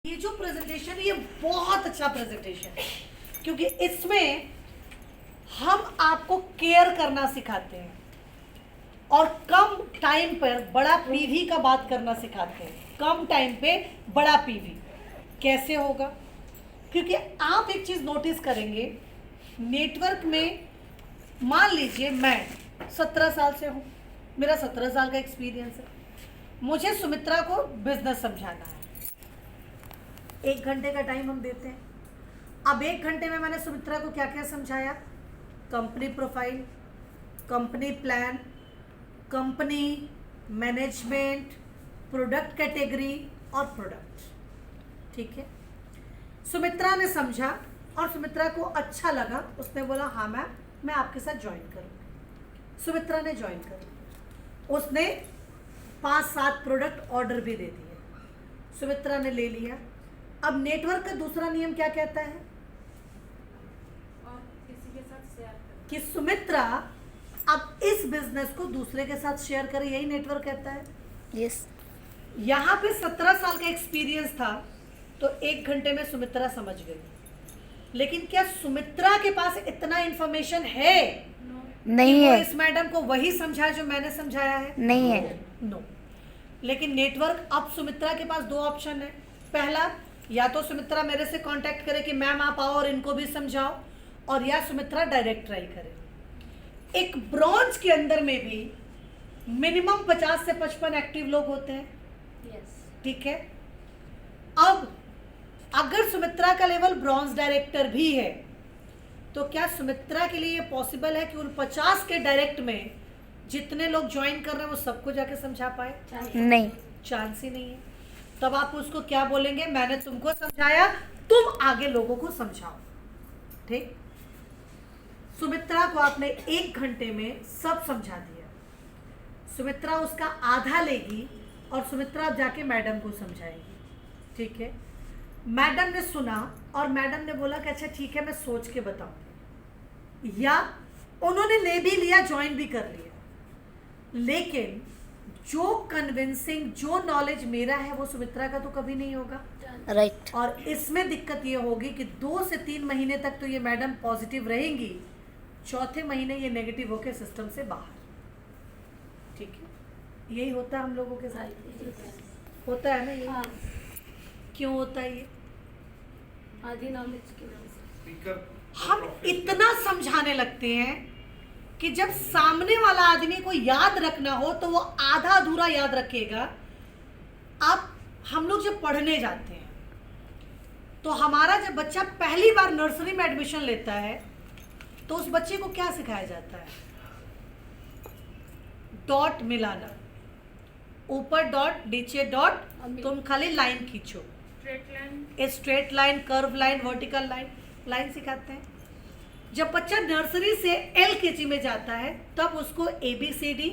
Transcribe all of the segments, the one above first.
ये जो प्रेजेंटेशन है ये बहुत अच्छा प्रेजेंटेशन है, क्योंकि इसमें हम आपको केयर करना सिखाते हैं और कम टाइम पर बड़ा पीवी का बात करना सिखाते हैं। कम टाइम पे बड़ा पीवी कैसे होगा? क्योंकि आप एक चीज नोटिस करेंगे, नेटवर्क में मान लीजिए मैं 17 साल से हूँ, मेरा 17 साल का एक्सपीरियंस है, मुझे सुमित्रा को बिजनेस समझाना है। 1 घंटे का टाइम हम देते हैं। अब 1 घंटे में मैंने सुमित्रा को क्या क्या समझाया? Company profile, company plan, company management, product category और प्रोडक्ट। ठीक है, सुमित्रा ने समझा और सुमित्रा को अच्छा लगा, उसने बोला हाँ मैम मैं आपके साथ ज्वाइन करूँगी। सुमित्रा ने ज्वाइन कर, उसने 5-7 प्रोडक्ट ऑर्डर भी दे दिए, सुमित्रा ने ले लिया। अब नेटवर्क का दूसरा नियम क्या कहता है? और किसी के साथ शेयर करें कि सुमित्रा अब इस बिजनेस को दूसरे के साथ शेयर करे, यही नेटवर्क कहता है। यस। यहाँ पे 17 साल का एक्सपीरियंस था तो 1 घंटे में सुमित्रा समझ गई, लेकिन क्या सुमित्रा के पास इतना इंफॉर्मेशन है? नहीं कि वो है। इस मैडम को वही समझाए जो मैंने समझाया है? नहीं है। नो। लेकिन नेटवर्क, अब सुमित्रा के पास 2 ऑप्शन है। पहला, या तो सुमित्रा मेरे से कांटेक्ट करे कि मैम आप आओ और इनको भी समझाओ, और या सुमित्रा डायरेक्ट ट्राई करे। एक ब्रॉन्ज के अंदर में भी मिनिमम 50 से 55 एक्टिव लोग होते हैं। यस ठीक है, अब अगर सुमित्रा का लेवल ब्रॉन्ज डायरेक्टर भी है तो क्या सुमित्रा के लिए ये पॉसिबल है कि उन 50 के डायरेक्ट में जितने लोग ज्वाइन कर रहे हैं वो सबको जाके समझा पाए? नहीं। चांस ही नहीं है। तब आप उसको क्या बोलेंगे? मैंने तुमको समझाया, तुम आगे लोगों को समझाओ। ठीक, सुमित्रा को आपने 1 घंटे में सब समझा दिया, सुमित्रा उसका आधा लेगी और सुमित्रा अब जाके मैडम को समझाएगी। ठीक है, मैडम ने सुना और मैडम ने बोला कि अच्छा ठीक है मैं सोच के बताऊं, या उन्होंने ले भी लिया, ज्वाइन भी कर लिया, लेकिन जो कन्विंसिंग, जो नॉलेज मेरा है वो सुमित्रा का तो कभी नहीं होगा। राइट। और इसमें दिक्कत ये होगी कि 2 से 3 महीने तक तो ये मैडम पॉजिटिव रहेंगी, चौथे महीने ये नेगेटिव होके सिस्टम से बाहर। ठीक है, यही होता है हम लोगों के साथ, होता है ना ये? हाँ, क्यों होता है ये? आधी नॉलेज की वजह से हम इतना समझाने लगते हैं कि जब सामने वाला आदमी को याद रखना हो तो वो आधा अधूरा याद रखेगा। अब हम लोग जब पढ़ने जाते हैं तो हमारा जब बच्चा पहली बार नर्सरी में एडमिशन लेता है तो उस बच्चे को क्या सिखाया जाता है? डॉट मिलाना, ऊपर डॉट नीचे डॉट, तुम खाली लाइन खींचो, straight line, straight line, curve line, vertical line, line सिखाते हैं। जब बच्चा नर्सरी से LKG में जाता है तब उसको ABCD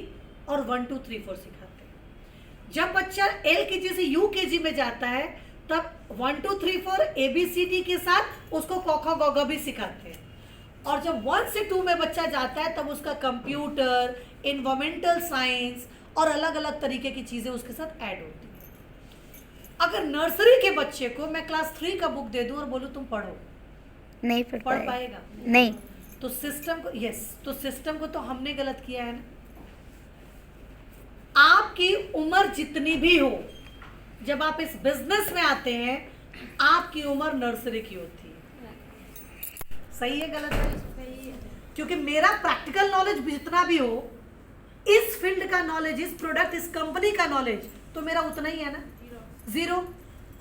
और 1 2 3 4 सिखाते हैं। जब बच्चा LKG से UKG में जाता है तब 1 2 3 4 ABCD के साथ उसको क ख ग घ भी सिखाते हैं। और जब 1 से 2 में बच्चा जाता है तब उसका कंप्यूटर, इन्वायरमेंटल साइंस और अलग अलग तरीके की चीज़ें उसके साथ ऐड होती हैं। अगर नर्सरी के बच्चे को मैं क्लास 3 का बुक दे दूं और बोलूं तुम पढ़ो, नहीं पढ़ पाएगा। पाएगा? नहीं। तो सिस्टम को, यस, तो सिस्टम को तो हमने गलत किया है ना। आपकी उम्र जितनी भी हो, जब आप इस बिजनेस में आते हैं आपकी उम्र नर्सरी की होती है। सही है गलत है? सही है। क्योंकि मेरा प्रैक्टिकल नॉलेज जितना भी हो, इस फील्ड का नॉलेज, इस प्रोडक्ट, इस कंपनी का नॉलेज तो मेरा उतना ही है ना, 0।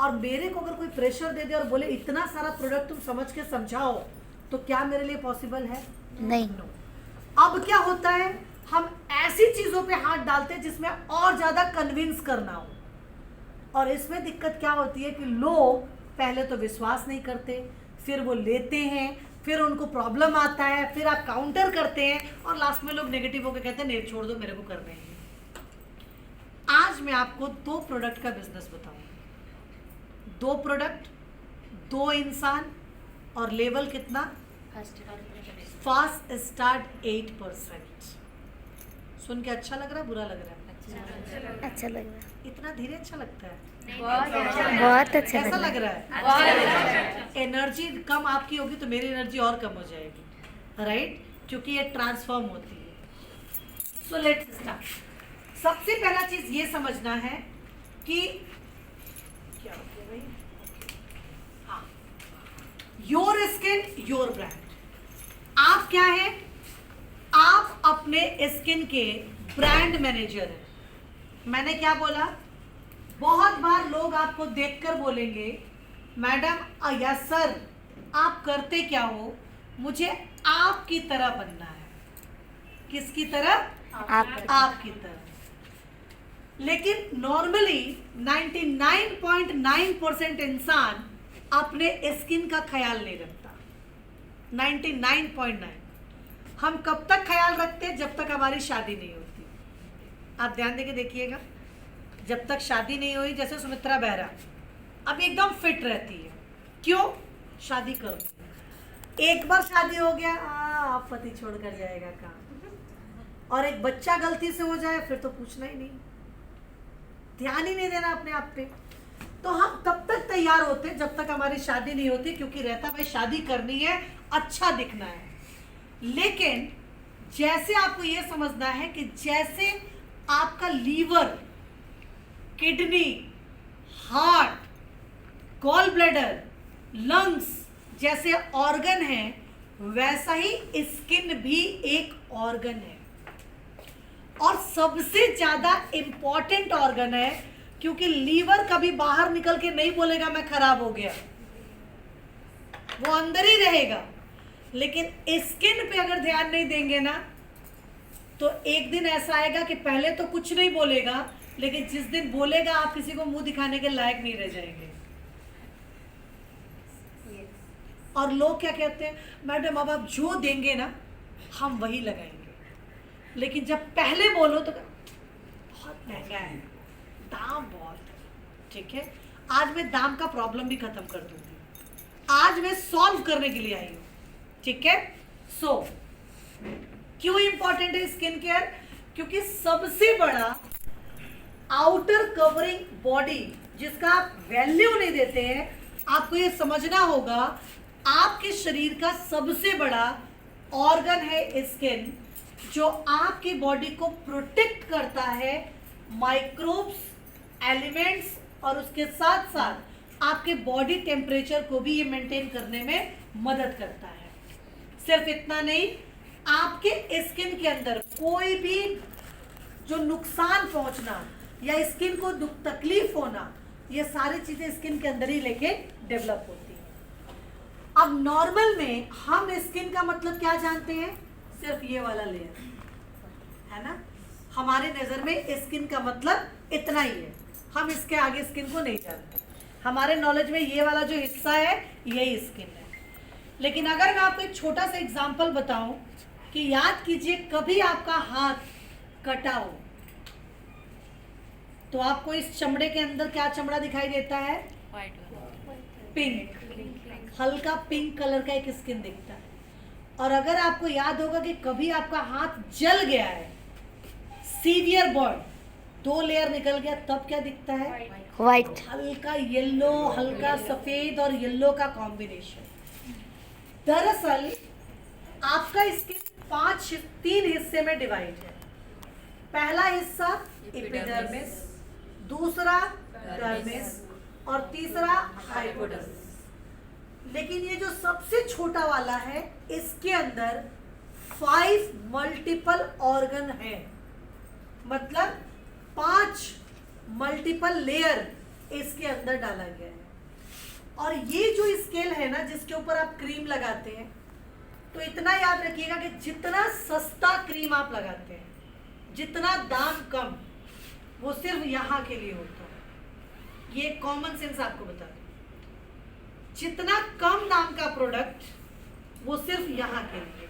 और मेरे को अगर कोई प्रेशर दे दे और बोले इतना सारा प्रोडक्ट तुम समझ के समझाओ, तो क्या मेरे लिए पॉसिबल है? नहीं। नो। अब क्या होता है, हम ऐसी चीजों पे हाथ डालते हैं जिसमें और ज्यादा कन्विंस करना हो, और इसमें दिक्कत क्या होती है कि लोग पहले तो विश्वास नहीं करते, फिर वो लेते हैं, फिर उनको प्रॉब्लम आता है, फिर आप काउंटर करते हैं और लास्ट में लोग नेगेटिव होकर कहते हैं नहीं छोड़ दो, मेरे को करना ही है। आज मैं आपको 2 प्रोडक्ट का बिजनेस बताऊंगा, 2 प्रोडक्ट, 2 इंसान, और लेवल कितना? Fast start 8%। सुन के अच्छा लग रहा है, बुरा लग रहा है? अच्छा लग रहा है। इतना धीरे अच्छा लगता है? बहुत अच्छा कैसा लग रहा है? एनर्जी कम आपकी होगी तो मेरी एनर्जी और कम हो जाएगी, राइट? क्योंकि ये ट्रांसफॉर्म होती है। So let's start. सबसे पहला चीज ये समझना है कि क्या हो गया भाई? हाँ, योर स्किन योर ब्रांड। आप क्या है? आप अपने स्किन के ब्रांड मैनेजर हैं। मैंने क्या बोला? बहुत बार लोग आपको देखकर बोलेंगे, मैडम या सर आप करते क्या हो? मुझे आपकी तरह बनना है। किसकी तरह? आपकी तरह। लेकिन नॉर्मली 99.9% इंसान अपने स्किन का ख्याल नहीं रखता। 99.9। हम कब तक ख्याल रखते हैं? जब तक हमारी शादी नहीं होती। आप ध्यान देके देखिएगा, जब तक शादी नहीं हुई, जैसे सुमित्रा बेहरा अब एकदम फिट रहती है। क्यों? शादी कर ली। एक बार शादी हो गया, आप पति छोड़कर जाएगा काम। और एक बच्चा गलती से हो जाए फिर तो पूछना ही नहीं, ध्यान ही नहीं देना अपने आप पे। तो हम तब तक तैयार होते हैं जब तक हमारी शादी नहीं होती, क्योंकि रहता भाई शादी करनी है, अच्छा दिखना है। लेकिन जैसे आपको ये समझना है कि जैसे आपका liver, kidney, heart, gall bladder, lungs जैसे ऑर्गन है, वैसा ही स्किन भी एक ऑर्गन है और सबसे ज्यादा इंपॉर्टेंट ऑर्गन है। क्योंकि लीवर कभी बाहर निकल के नहीं बोलेगा मैं खराब हो गया, वो अंदर ही रहेगा। लेकिन स्किन पे अगर ध्यान नहीं देंगे ना, तो एक दिन ऐसा आएगा कि पहले तो कुछ नहीं बोलेगा, लेकिन जिस दिन बोलेगा आप किसी को मुंह दिखाने के लायक नहीं रह जाएंगे। और लोग क्या कहते हैं, मैडम अब आप जो देंगे ना हम वही लगाएंगे। लेकिन जब पहले बोलो तो बहुत महंगा है, दाम बहुत है। ठीक है, आज मैं दाम का प्रॉब्लम भी खत्म कर दूंगी। आज मैं सॉल्व करने के लिए आई हूँ। ठीक है, सो क्यों इंपॉर्टेंट है स्किन केयर? क्योंकि सबसे बड़ा आउटर कवरिंग बॉडी जिसका आप वैल्यू नहीं देते हैं, आपको ये समझना होगा, आपके शरीर का सबसे बड़ा ऑर्गन है स्किन, जो आपकी बॉडी को प्रोटेक्ट करता है माइक्रोब्स, एलिमेंट्स, और उसके साथ साथ आपके बॉडी टेम्परेचर को भी ये मेंटेन करने में मदद करता है। सिर्फ इतना नहीं, आपके स्किन के अंदर कोई भी जो नुकसान पहुंचना या स्किन को दुख तकलीफ होना, ये सारी चीजें स्किन के अंदर ही लेके डेवलप होती है। अब नॉर्मल में हम स्किन का मतलब क्या जानते हैं? सिर्फ ये वाला लेयर है ना। हमारे नजर में स्किन का मतलब इतना ही है, हम इसके आगे स्किन को नहीं जानते। हमारे नॉलेज में ये वाला जो हिस्सा है यही स्किन है। लेकिन अगर मैं आपको एक छोटा सा एग्जांपल बताऊं कि याद कीजिए कभी आपका हाथ कटा हो तो आपको इस चमड़े के अंदर क्या चमड़ा दिखाई देता है? पिंक, हल्का पिंक कलर का एक स्किन दिखता है। और अगर आपको याद होगा कि कभी आपका हाथ जल गया है, सीवियर बर्न, 2 लेयर निकल गया, तब क्या दिखता है? वाइट। हल्का येलो, हल्का सफेद और येलो का कॉम्बिनेशन। दरअसल आपका स्किन 3 हिस्से में डिवाइड है। पहला हिस्सा एपिडर्मिस, दूसरा डर्मिस और तीसरा हाइपोडर्मिस। लेकिन ये जो सबसे छोटा वाला है, इसके अंदर 5 मल्टीपल ऑर्गन है, मतलब 5 मल्टीपल लेयर इसके अंदर डाला गया है। और ये जो स्केल है ना जिसके ऊपर आप क्रीम लगाते हैं, तो इतना याद रखिएगा कि जितना सस्ता क्रीम आप लगाते हैं, जितना दाम कम, वो सिर्फ यहाँ के लिए होता है। ये कॉमन सेंस आपको बता दूं, जितना कम दाम का प्रोडक्ट वो सिर्फ यहाँ के लिए,